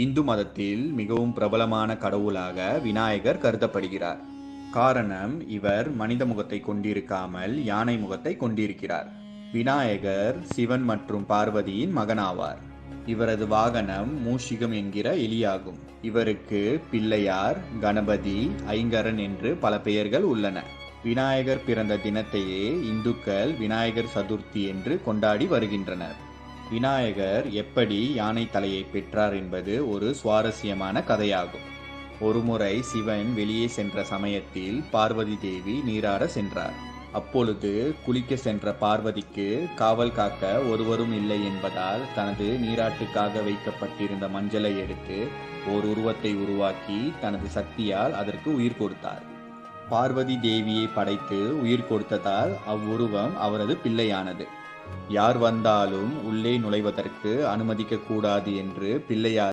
இந்து மதத்தில் மிகவும் பிரபலமான கடவுளாக விநாயகர் கருதப்படுகிறார். காரணம், இவர் மனித முகத்தை கொண்டிருக்காமல் யானை முகத்தை கொண்டிருக்கிறார். விநாயகர் சிவன் மற்றும் பார்வதியின் மகனாவார். இவரது வாகனம் மூஷிகம் என்கிற எலியாகும். இவருக்கு பிள்ளையார், கணபதி, ஐங்கரன் என்று பல பெயர்கள் உள்ளன. விநாயகர் பிறந்த தினத்தையே இந்துக்கள் விநாயகர் சதுர்த்தி என்று கொண்டாடி வருகின்றனர். விநாயகர் எப்படி யானை தலையை பெற்றார் என்பது ஒரு சுவாரஸ்யமான கதையாகும். ஒருமுறை சிவன் வெளியே சென்ற சமயத்தில் பார்வதி தேவி நீராட சென்றார். அப்பொழுது குளிக்க சென்ற பார்வதிக்கு காவல் காக்க ஒருவரும் இல்லை என்பதால் தனது நீராட்டுக்காக வைக்கப்பட்டிருந்த மஞ்சளை எடுத்து ஓர் உருவத்தை உருவாக்கி தனது சக்தியால் அதற்கு உயிர் கொடுத்தார். பார்வதி தேவியை படைத்து உயிர் கொடுத்ததால் அவ்வுருவம் அவரது பிள்ளையானது. யார் வந்தாலும் உள்ளே நுழைவதற்கு அனுமதிக்க கூடாது என்று பிள்ளையார்